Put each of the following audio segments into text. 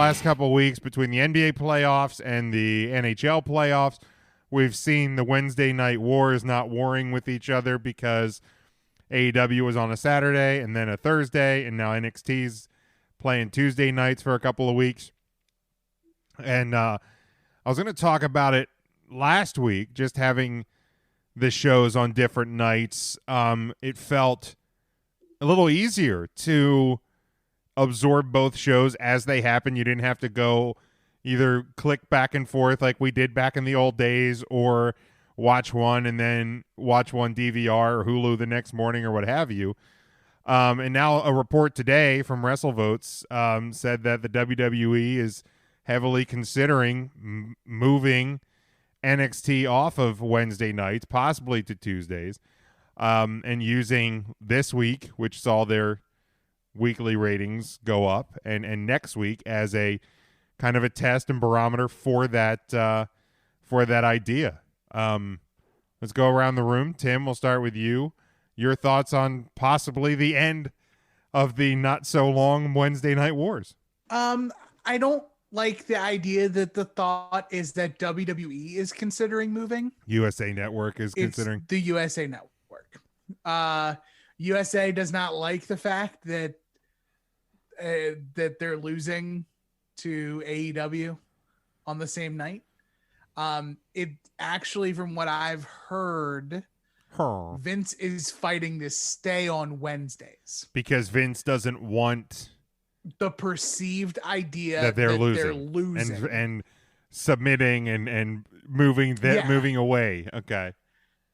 last couple of weeks between the NBA playoffs and the NHL playoffs, we've seen the Wednesday night wars not warring with each other because AEW was on a Saturday and then a Thursday, and now NXT's playing Tuesday nights for a couple of weeks. And I was going to talk about it last week, just having the shows on different nights. It felt a little easier to absorb both shows as they happen. You didn't have to go either click back and forth like we did back in the old days, or watch one and then watch one DVR or Hulu the next morning or what have you. And now a report today from WrestleVotes said that the WWE is heavily considering moving NXT off of Wednesday nights, possibly to Tuesdays, and using this week, which saw their weekly ratings go up, and next week as a kind of a test and barometer for that idea. Let's go around the room. Tim, we'll start with you. Your thoughts on possibly the end of the not so long Wednesday night wars? I don't like the idea that the thought is that WWE is considering moving. USA Network is considering. The USA Network. USA does not like the fact that they're losing to AEW on the same night. It actually, from what I've heard, Vince is fighting to stay on Wednesdays because Vince doesn't want the perceived idea that they're losing and submitting and moving away. Okay.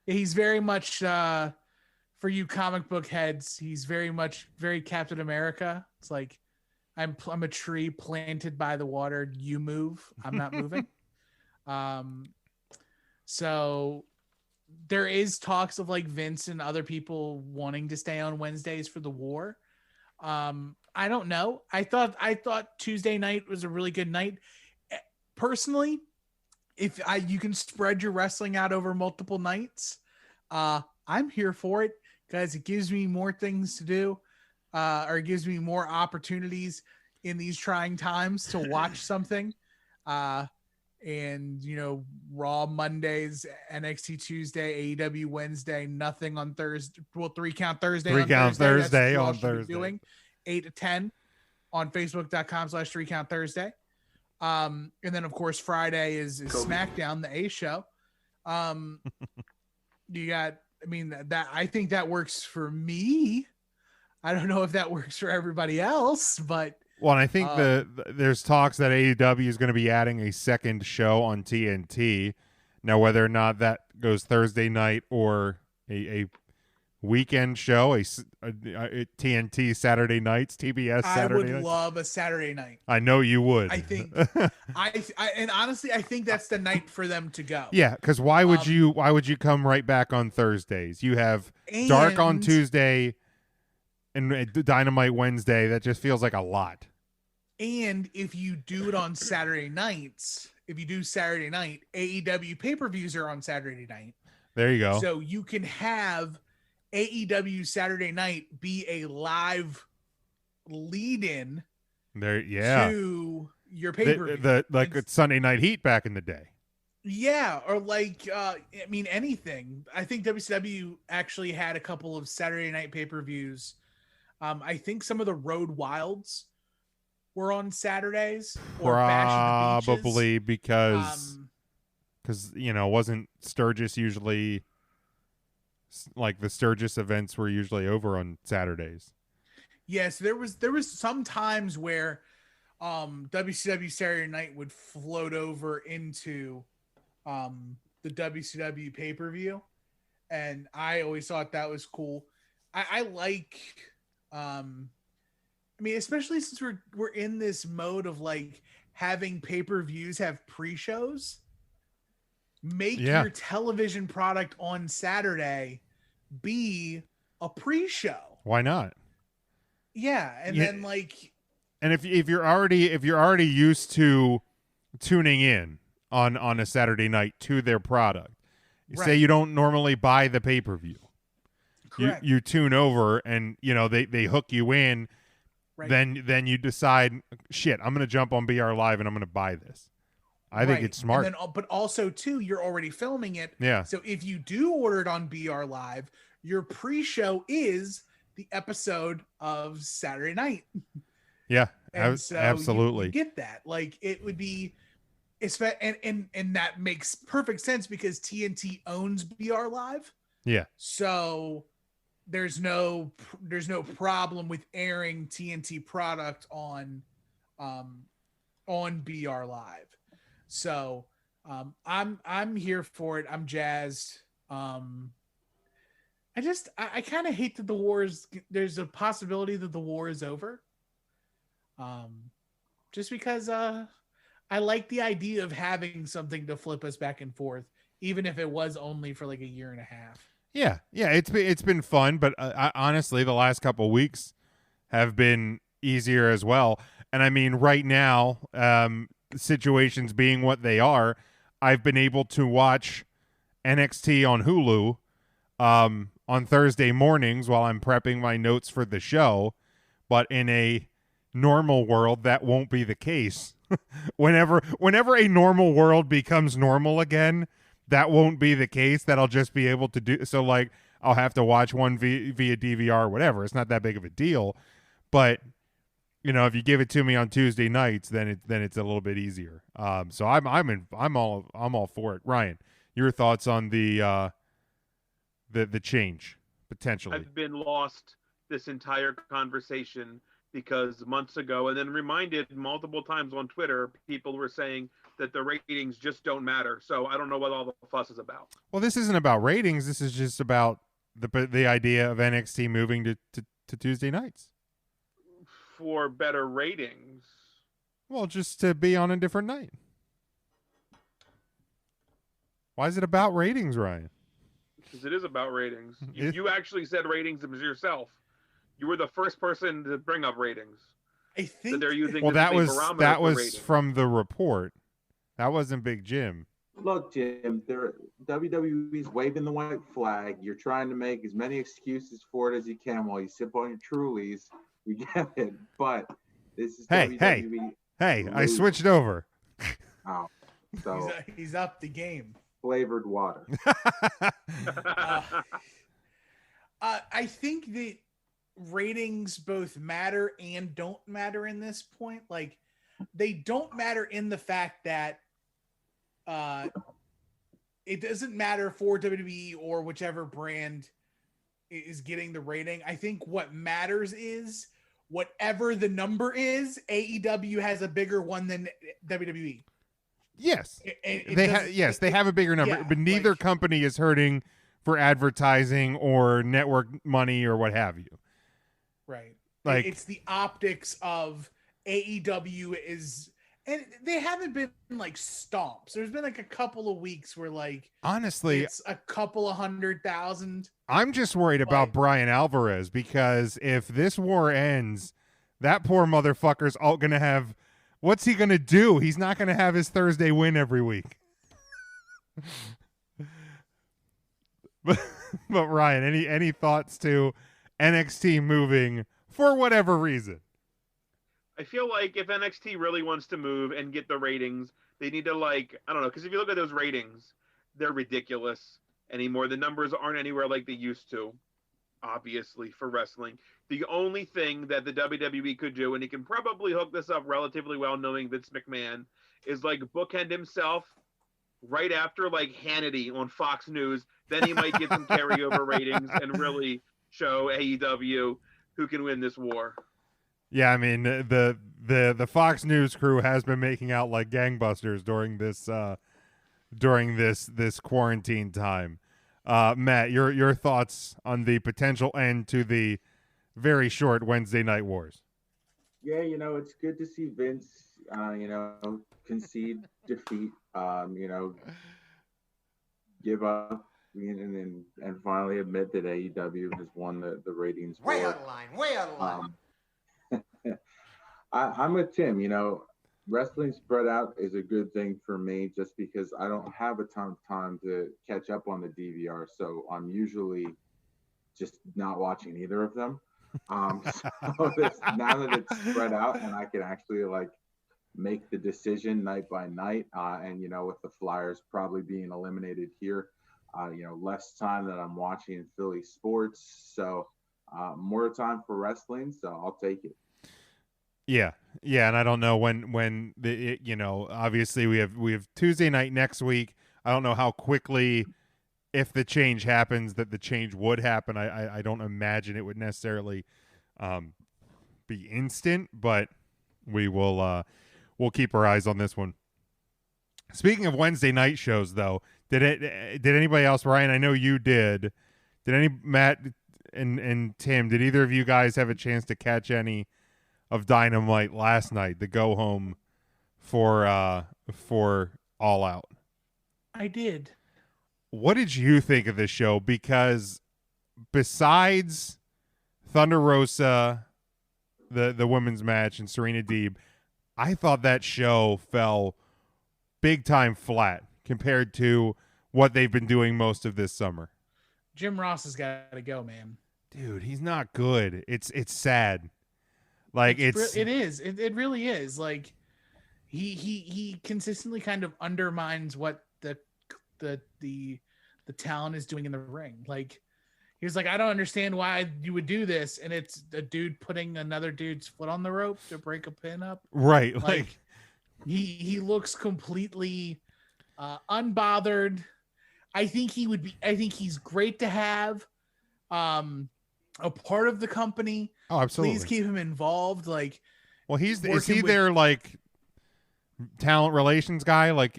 He's very much for you comic book heads, he's very Captain America. It's like I'm a tree planted by the water. You move. I'm not moving. So there is talks of like Vince and other people wanting to stay on Wednesdays for the war. I don't know. I thought Tuesday night was a really good night. Personally, if you can spread your wrestling out over multiple nights, I'm here for it because it gives me more things to do, or it gives me more opportunities in these trying times to watch something. And Raw Mondays, NXT Tuesday, AEW Wednesday, nothing on Thursday. Well, 3 Count Thursday. 3 Count Thursday on Thursday. Doing 8 to 10 on Facebook.com/3 Count Thursday. And then of course Friday is SmackDown, the A show. You got, that I think that works for me. I don't know if that works for everybody else, but well, and I think there's talks that AEW is going to be adding a second show on TNT. Now, whether or not that goes Thursday night or a weekend show, a TNT Saturday nights, TBS Saturday night. I would love a Saturday night. I know you would. I think and honestly, I think that's the night for them to go. Yeah, because why would you come right back on Thursdays? You have Dark on Tuesday and Dynamite Wednesday. That just feels like a lot. And if you do it on Saturday nights, if you do Saturday night, AEW pay-per-views are on Saturday night. There you go. So you can have AEW Saturday night be a live lead-in to your pay-per-view. Like Sunday Night Heat back in the day. Yeah, or like anything. I think WCW actually had a couple of Saturday night pay-per-views. I think some of the Road Wilds were on Saturdays, or probably because wasn't Sturgis usually like the Sturgis events were usually over on Saturdays? Yes, there was some times where WCW Saturday night would float over into the WCW pay-per-view, and I always thought that was cool. I like especially since we're in this mode of like having pay-per-views have pre-shows. Make your television product on Saturday be a pre-show. Why not? Yeah, and then and if you're already used to tuning in on a Saturday night to their product, say you don't normally buy the pay-per-view. You tune over and they hook you in Right. then you decide, shit, I'm gonna jump on BR Live and I'm gonna buy this. I think it's smart. And then, but also too, you're already filming it. Yeah. So if you do order it on BR Live, your pre-show is the episode of Saturday night. Yeah, And so absolutely. you get that. Like it would be, and that makes perfect sense because TNT owns BR Live. Yeah. So there's no problem with airing TNT product on BR Live. So I'm here for it. I'm jazzed. I kind of hate that the war is. There's a possibility that the war is over. Just because I like the idea of having something to flip us back and forth, even if it was only for like a year and a half. Yeah, it's been fun, but honestly, the last couple weeks have been easier as well. And I mean, right now, situations being what they are, I've been able to watch NXT on Hulu on Thursday mornings while I'm prepping my notes for the show. But in a normal world, that won't be the case. whenever a normal world becomes normal again, that won't be the case. That'll just be able to do so. Like I'll have to watch one via DVR or whatever. It's not that big of a deal, but you know, if you give it to me on Tuesday nights, then it's a little bit easier. So I'm all for it. Ryan, your thoughts on the change potentially? I've been lost this entire conversation because months ago, and then reminded multiple times on Twitter, people were saying that the ratings just don't matter. So I don't know what all the fuss is about. Well, this isn't about ratings. This is just about the idea of NXT moving to Tuesday nights. For better ratings. Well, just to be on a different night. Why is it about ratings, Ryan? Because it is about ratings. You actually said ratings yourself. You were the first person to bring up ratings. I think that they're using. Well, that was from the report. That wasn't Big Jim. Look, Jim, WWE's waving the white flag. You're trying to make as many excuses for it as you can while you sip on your Trulies. We get it, but this is WWE. Hey! I switched over. Oh, so he's up the game. Flavored water. I think that ratings both matter and don't matter in this point. Like they don't matter in the fact that it doesn't matter for WWE or whichever brand is getting the rating. I think what matters is whatever the number is, AEW has a bigger one than WWE. Yes, they have a bigger number, but neither company is hurting for advertising or network money or what have you. Right. Like it's the optics of AEW is, and they haven't been like stomps. There's been like a couple of weeks where like honestly it's a couple of 100,000. I'm just worried about Brian Alvarez because if this war ends, that poor motherfucker's all gonna have. What's he gonna do? He's not gonna have his Thursday win every week. But Ryan, any thoughts to NXT moving for whatever reason? I feel like if NXT really wants to move and get the ratings, they need to I don't know, because if you look at those ratings, they're ridiculous anymore. The numbers aren't anywhere like they used to, obviously, for wrestling. The only thing that the WWE could do, and he can probably hook this up relatively well knowing Vince McMahon, is bookend himself right after Hannity on Fox News. Then he might get some carryover ratings and really show AEW who can win this war. Yeah, I mean the Fox News crew has been making out like gangbusters during this quarantine time. Matt, your thoughts on the potential end to the very short Wednesday Night Wars? Yeah, it's good to see Vince, concede defeat, give up, and finally admit that AEW has won the ratings. Way out of line. I'm with Tim. Wrestling spread out is a good thing for me just because I don't have a ton of time to catch up on the DVR. So I'm usually just not watching either of them. Now that it's spread out and I can actually like make the decision night by night, and with the Flyers probably being eliminated here, less time that I'm watching Philly sports, so more time for wrestling. So I'll take it. Yeah, and I don't know when obviously we have Tuesday night next week. I don't know how quickly, if the change happens, that the change would happen. I don't imagine it would necessarily be instant, but we'll keep our eyes on this one. Speaking of Wednesday night shows, though, did anybody else, Ryan? I know you did. Did Matt and Tim? Did either of you guys have a chance to catch any of Dynamite last night? The go home for All Out. I did. What did you think of this show? Because besides Thunder Rosa, the women's match, and Serena Deeb, I thought that show fell big time flat compared to what they've been doing most of this summer. Jim Ross has got to go, man. Dude, he's not good. It's sad. Like it is. It really is. Like he consistently kind of undermines what the talent is doing in the ring. Like he was like, I don't understand why you would do this, and it's a dude putting another dude's foot on the rope to break a pin up. Right. Like he looks completely unbothered. I think he's great to have a part of the company. Oh, absolutely. Please keep him involved. Like, well, is he their like talent relations guy? Like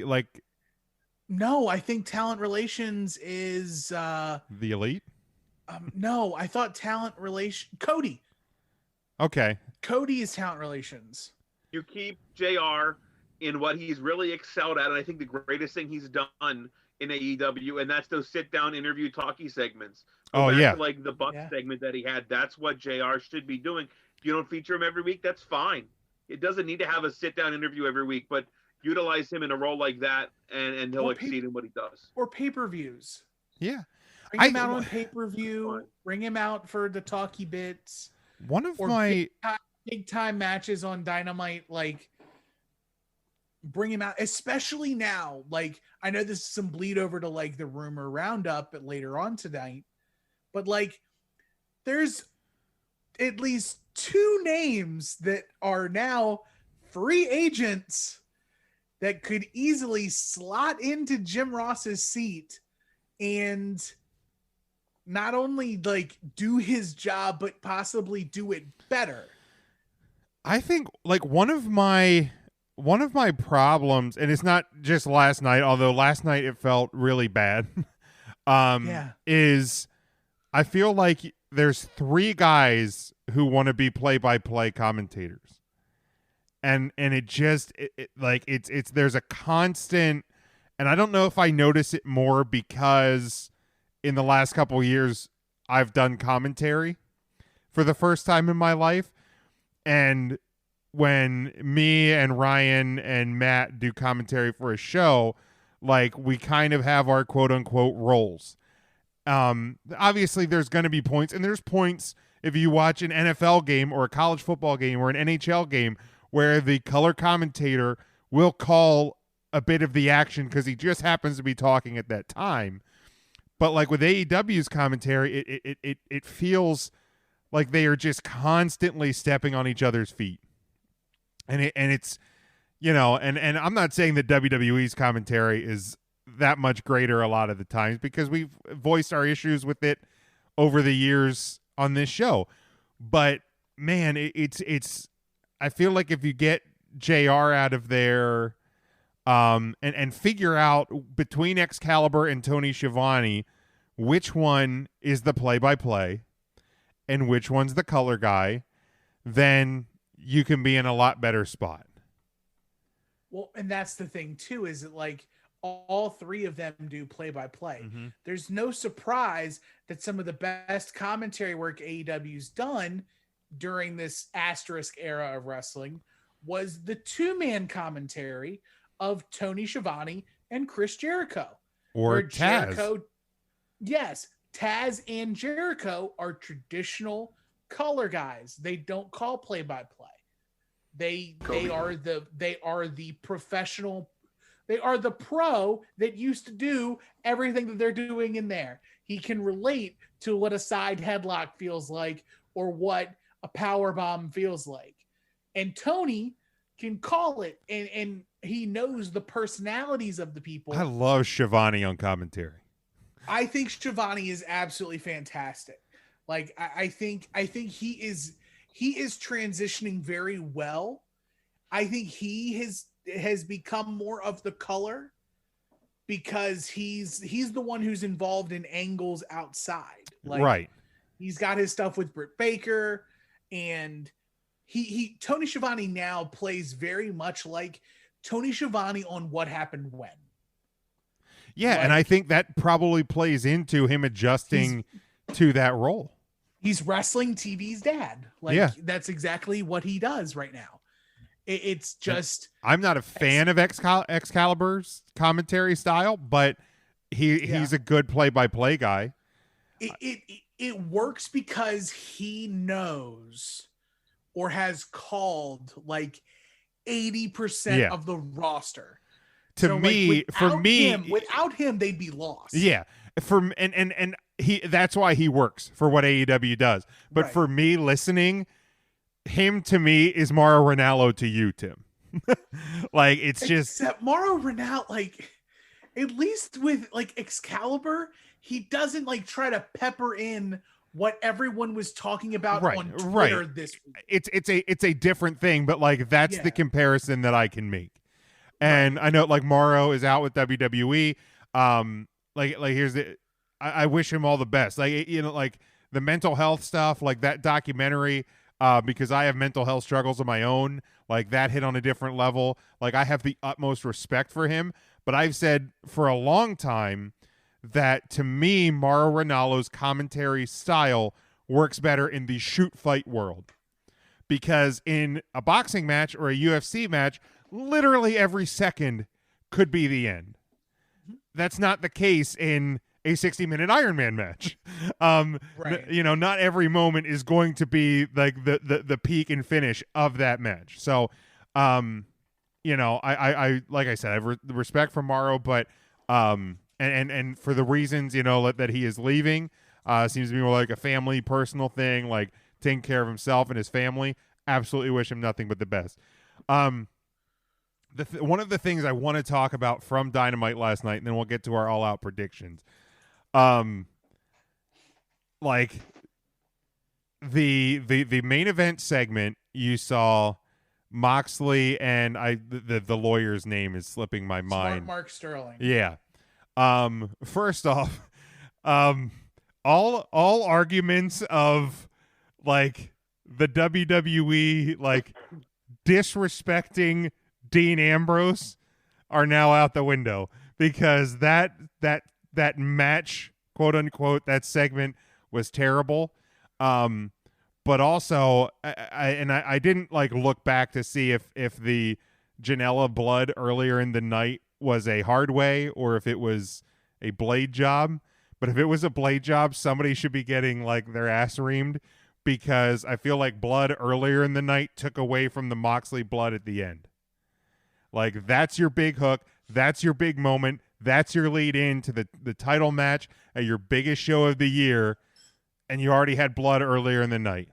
no, I think talent relations is the Elite. No, I thought talent relation Cody. Okay. Cody is talent relations. You keep JR in what he's really excelled at, and I think the greatest thing he's done in AEW, and that's those sit-down interview talkie segments. Go back to, like the Buck segment that he had. That's what JR should be doing. If you don't feature him every week, that's fine. It doesn't need to have a sit-down interview every week, but utilize him in a role like that, and he'll exceed in what he does. Or pay-per-views. Yeah. Bring him out on pay-per-view. Bring him out for the talkie bits. One of my big time matches on Dynamite, like bring him out, especially now. Like I know this is some bleed over to like the rumor roundup later on tonight, but like there's at least 2 names that are now free agents that could easily slot into Jim Ross's seat and not only like do his job, but possibly do it better. I think like one of my problems, and it's not just last night, although last night it felt really bad. Is I feel like there's 3 guys who want to be play-by-play commentators. And it just it's there's a constant, and I don't know if I notice it more because in the last couple of years I've done commentary for the first time in my life, and when me and Ryan and Matt do commentary for a show, like we kind of have our quote unquote roles. Obviously there's going to be points, and there's points if you watch an NFL game or a college football game or an NHL game where the color commentator will call a bit of the action because he just happens to be talking at that time. But like with AEW's commentary, it feels like they are just constantly stepping on each other's feet. And it's, and I'm not saying that WWE's commentary is that much greater a lot of the times, because we've voiced our issues with it over the years on this show. But man, it's I feel like if you get JR out of there, and figure out between Excalibur and Tony Schiavone which one is the play-by-play and which one's the color guy, then you can be in a lot better spot. Well, and that's the thing too, is that like all 3 of them do play-by-play. Mm-hmm. There's no surprise that some of the best commentary work AEW's done during this asterisk era of wrestling was the 2-man commentary of Tony Schiavone and Chris Jericho. Or Taz. Yes, Taz and Jericho are traditional color guys. They don't call play by play. They are the professional. They are the pro that used to do everything that they're doing in there. He can relate to what a side headlock feels like or what a power bomb feels like. And Tony can call it, and he knows the personalities of the people. I love Shivani on commentary. I think Shivani is absolutely fantastic. Like I think he is transitioning very well. I think he has become more of the color because he's the one who's involved in angles outside. Like, right. He's got his stuff with Britt Baker, and he Tony Schiavone now plays very much like Tony Schiavone on What Happened When. Yeah, and I think that probably plays into him adjusting to that role. He's wrestling TV's dad. Like, that's exactly what he does right now. It's just... I'm not a fan of Excalibur's commentary style, but he's a good play-by-play guy. It works because he knows or has called like 80% of the roster. Without him, they'd be lost. Yeah. And that's why he works for what AEW does. But for me listening, him to me is Mauro Ranallo to you, Tim. Like, it's just... Except Mauro Ranallo, like, at least with like Excalibur, he doesn't like try to pepper in what everyone was talking about on Twitter this week. It's a different thing, but like that's the comparison that I can make. And I know like Mauro is out with WWE. Like here's the I wish him all the best. Like, you know, like the mental health stuff, like that documentary, because I have mental health struggles of my own, like that hit on a different level. Like, I have the utmost respect for him, but I've said for a long time that to me, Mauro Ranallo's commentary style works better in the shoot fight world, because in a boxing match or a UFC match, literally every second could be the end. That's not the case in a 60-minute Iron Man match. You know, not every moment is going to be like the peak and finish of that match. So, you know, I like I said, I have respect for Mauro, but and for the reasons, you know, that he is leaving, seems to be more like a family, personal thing, like taking care of himself and his family. Absolutely wish him nothing but the best. One of the things I want to talk about from Dynamite last night, and then we'll get to our all-out predictions. Like the main event segment, you saw Moxley and the lawyer's name is slipping my mind. Mark Sterling. Yeah. First off, all arguments of like the WWE like disrespecting Dean Ambrose are now out the window, because that match, quote unquote, that segment was terrible. But also I didn't like look back to see if the Janela blood earlier in the night was a hard way or if it was a blade job. But if it was a blade job, somebody should be getting like their ass reamed, because I feel like blood earlier in the night took away from the Moxley blood at the end. Like, that's your big hook. That's your big moment. That's your lead in to the title match at your biggest show of the year. And you already had blood earlier in the night.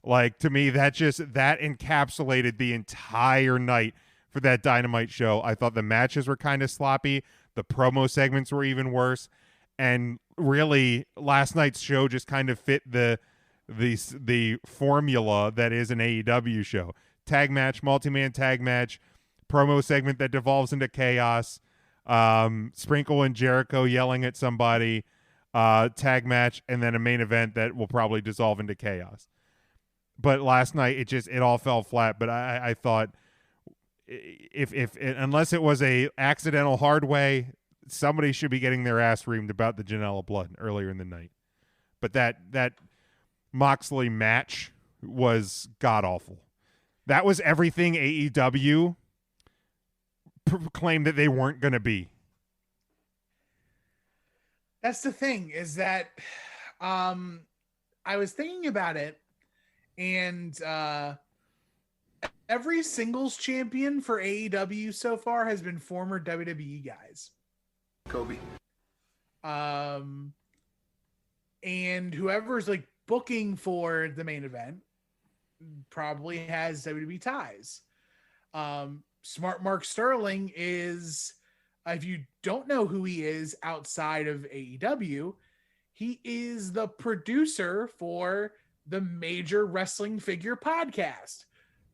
Like, to me, that encapsulated the entire night for that Dynamite show. I thought the matches were kind of sloppy. The promo segments were even worse. And really, last night's show just kind of fit the formula that is an AEW show. Tag match, multi-man tag match, promo segment that devolves into chaos, Sprinkle and Jericho yelling at somebody, tag match, and then a main event that will probably dissolve into chaos. But last night it all fell flat. But I thought if unless it was a accidental hard way, somebody should be getting their ass reamed about the Janela blood earlier in the night. But that Moxley match was god awful. That was everything AEW claimed that they weren't going to be. That's the thing, is that I was thinking about it, and every singles champion for AEW so far has been former WWE guys. Kobe. And whoever's like booking for the main event probably has WWE ties. Smart Mark Sterling is, if you don't know who he is outside of AEW, he is the producer for the Major Wrestling Figure podcast,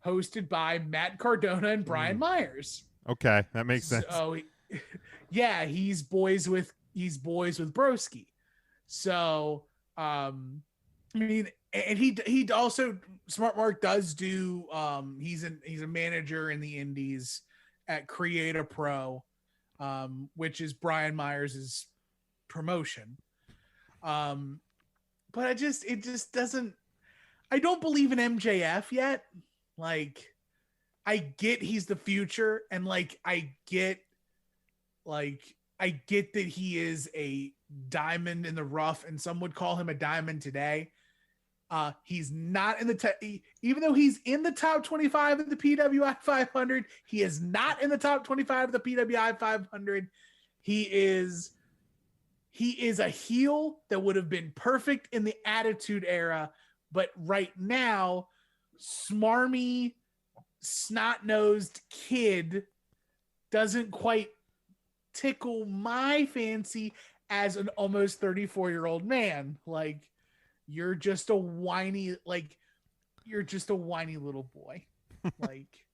hosted by Matt Cardona and Brian Myers. Okay, that makes sense. So, yeah, he's boys with Broski. So, I mean, and he also, Smart Mark does do, he's a manager in the indies at Create a Pro, which is Brian Myers' promotion. But it just doesn't, I don't believe in MJF yet. Like, I get he's the future, and like I get that he is a diamond in the rough, and some would call him a diamond today. He's not in the even though he's in the top 25 of the PWI 500, he is not in the top 25 of the PWI 500. He is a heel that would have been perfect in the Attitude Era, but right now, smarmy, snot-nosed kid doesn't quite tickle my fancy as an almost 34-year-old man. Like, you're just a whiny little boy. Like,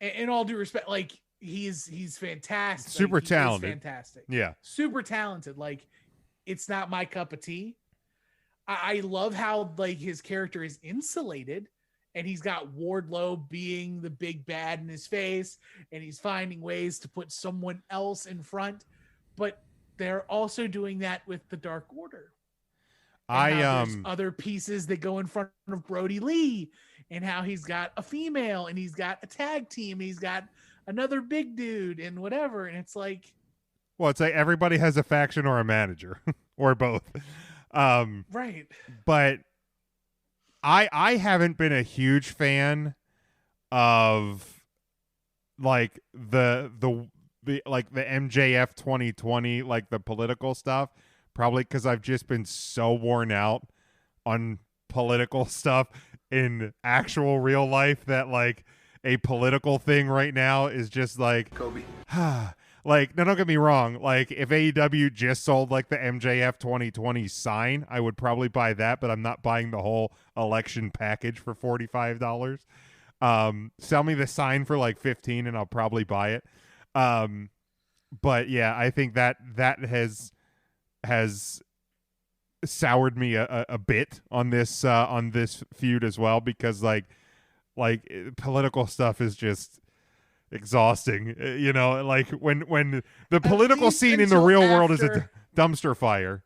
in all due respect, like, he's fantastic. Super Like, talented. Fantastic. Yeah. Super talented. Like, it's not my cup of tea. I love how like his character is insulated, and he's got Wardlow being the big bad in his face, and he's finding ways to put someone else in front. But they're also doing that with the Dark Order. And there's other pieces that go in front of Brody Lee, and how he's got a female, and he's got a tag team, and he's got another big dude, and whatever. And it's like, well, it's like everybody has a faction or a manager or both. right. But I haven't been a huge fan of like the like the MJF 2020, like the political stuff, probably because I've just been so worn out on political stuff in actual real life that like a political thing right now is just like Kobe. Like, now don't get me wrong. Like, if AEW just sold like the MJF 2020 sign, I would probably buy that, but I'm not buying the whole election package for $45. Sell me the sign for like $15 and I'll probably buy it. But yeah, I think that has soured me a bit on this feud as well, because like political stuff is just exhausting, you know, like when the political scene in the real world is a dumpster fire.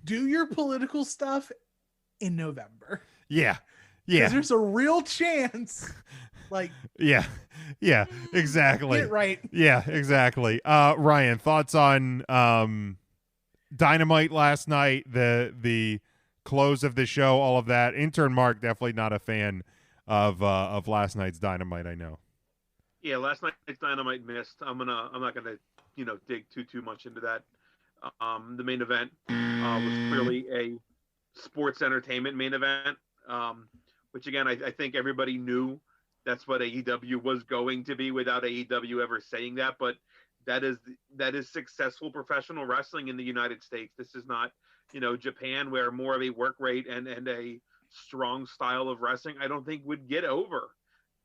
Do your political stuff in November. Yeah There's a real chance, like, yeah exactly, get right. Yeah, exactly. Ryan, thoughts on Dynamite last night, the close of the show, all of that? Intern Mark definitely not a fan of last night's Dynamite, I know. Yeah, last night's Dynamite missed. I'm not gonna dig too much into that. The main event was clearly a sports entertainment main event, which again I think everybody knew that's what AEW was going to be without AEW ever saying that. But that is successful professional wrestling in the United States. This is not Japan, where more of a work rate and a strong style of wrestling I don't think would get over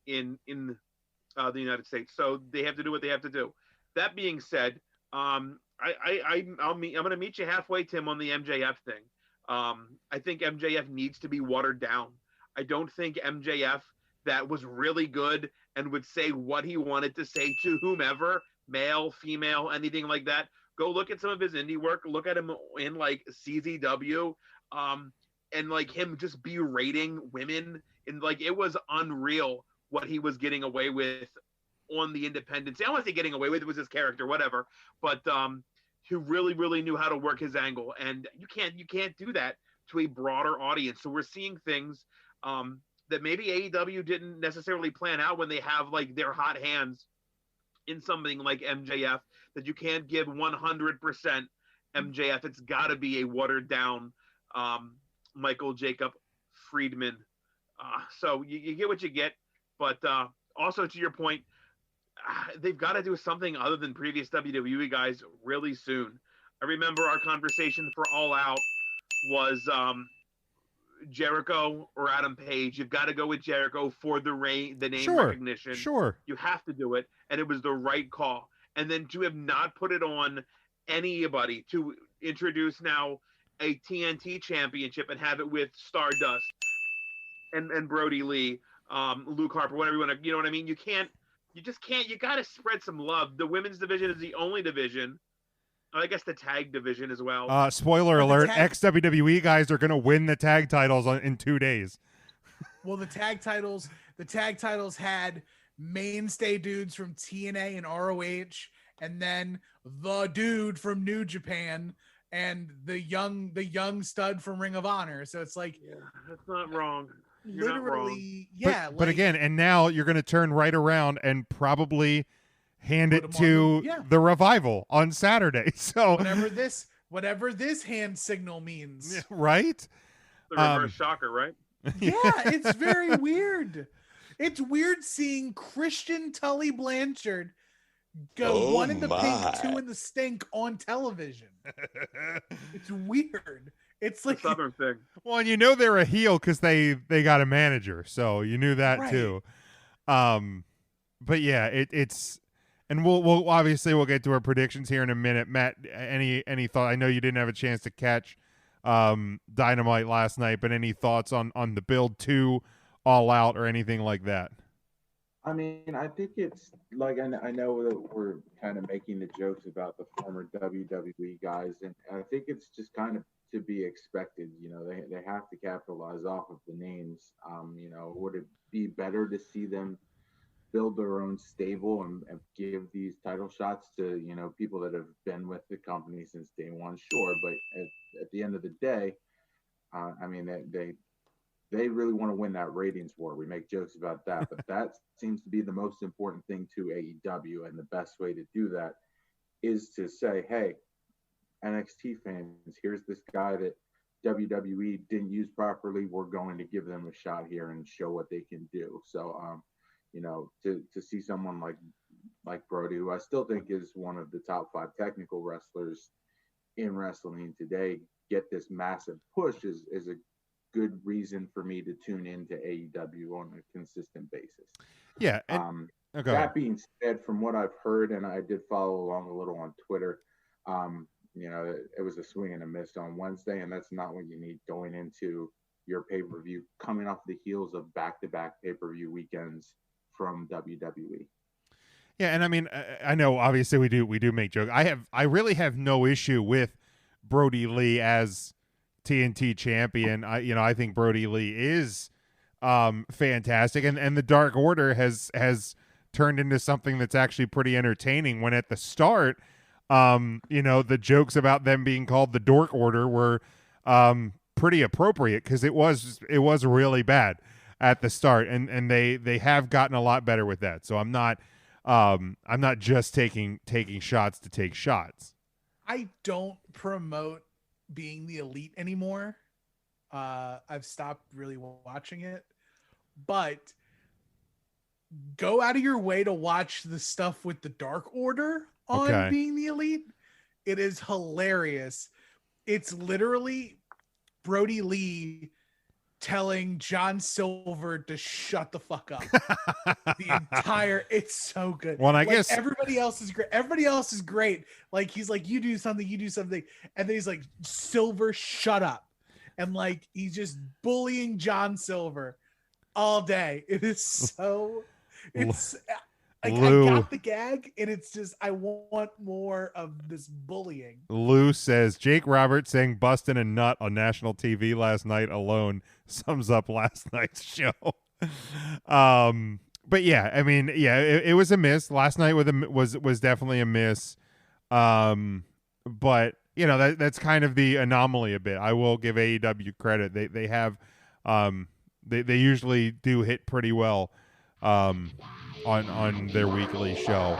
in the United States. So they have to do what they have to do. That being said, I'm going to meet you halfway, Tim, on the MJF thing. I think MJF needs to be watered down. I don't think MJF that was really good and would say what he wanted to say to whomever, male, female, anything like that. Go look at some of his indie work. Look at him in like CZW, and like him just berating women, and like it was unreal what he was getting away with on the independents. I don't want to say getting away with, it was his character, whatever. But he really, really knew how to work his angle, and you can't do that to a broader audience. So we're seeing things that maybe AEW didn't necessarily plan out when they have like their hot hands in something like MJF, that you can't give 100% MJF. It's got to be a watered down Michael Jacob Friedman. So you get what you get. But also to your point, they've got to do something other than previous WWE guys really soon. I remember our conversation for All Out was Jericho or Adam Page. You've got to go with Jericho for the name recognition. Sure. You have to do it, and it was the right call. And then to have not put it on anybody, to introduce now a TNT championship and have it with Stardust and Brody Lee, Luke Harper, whatever you want to, you know what I mean? You just can't. You got to spread some love. The women's division is the only division. I guess the tag division as well. Spoiler alert, ex-WWE guys are going to win the tag titles in 2 days. Well, the tag titles had mainstay dudes from TNA and ROH, and then the dude from New Japan and the young stud from Ring of Honor. So it's like, yeah, that's not wrong. You're literally, not wrong. yeah. But again, and now you're going to turn right around and probably hand it to the Revival on Saturday. So whatever this hand signal means, right? The reverse shocker, right? Yeah, it's very weird. It's weird seeing Christian Tully Blanchard go 1 in the pink, 2 in the stink on television. It's weird. It's like the Southern thing. Well, and you know they're a heel because they got a manager, so you knew that too. But yeah, it's. And we'll obviously we'll get to our predictions here in a minute. Matt, any thought? I know you didn't have a chance to catch Dynamite last night, but any thoughts on the build to All Out or anything like that? I mean, I think it's like I know that we're kind of making the jokes about the former WWE guys, and I think it's just kind of to be expected. You know, they have to capitalize off of the names. You know, would it be better to see them build their own stable and give these title shots to, you know, people that have been with the company since day one? Sure, but at the end of the day, I mean, they really want to win that ratings war. We make jokes about that, but that seems to be the most important thing to AEW, and the best way to do that is to say, hey, NXT fans, here's this guy that WWE didn't use properly. We're going to give them a shot here and show what they can do. So, you know, to see someone like Brody, who I still think is one of the top 5 technical wrestlers in wrestling today, get this massive push is a good reason for me to tune into AEW on a consistent basis. Yeah. That being said, from what I've heard, and I did follow along a little on Twitter, you know, it was a swing and a miss on Wednesday, and that's not what you need going into your pay-per-view, coming off the heels of back-to-back pay-per-view weekends from WWE. Yeah, and I mean, I know obviously we do make jokes. I really have no issue with Brody Lee as TNT champion. I think Brody Lee is fantastic, and the Dark Order has turned into something that's actually pretty entertaining. When at the start, the jokes about them being called the Dork Order were pretty appropriate because it was really bad at the start, and they have gotten a lot better with that. So I'm not just taking shots to take shots. I don't promote being the Elite anymore. I've stopped really watching it, but go out of your way to watch the stuff with the Dark Order on Being the Elite. It is hilarious. It's literally Brody Lee telling John Silver to shut the fuck up. It's so good. Well, I guess everybody else is great. Everybody else is great. Like, he's like, you do something. And then he's like, Silver, shut up. And like, he's just bullying John Silver all day. It is so, it's like, Lou, I got the gag, and it's just, I want more of this bullying. Lou says Jake Roberts saying busting a nut on national TV last night alone sums up last night's show. But yeah, I mean, yeah, it was a miss. Last night was definitely a miss. But you know, that's kind of the anomaly a bit. I will give AEW credit. They have they usually do hit pretty well on their weekly show.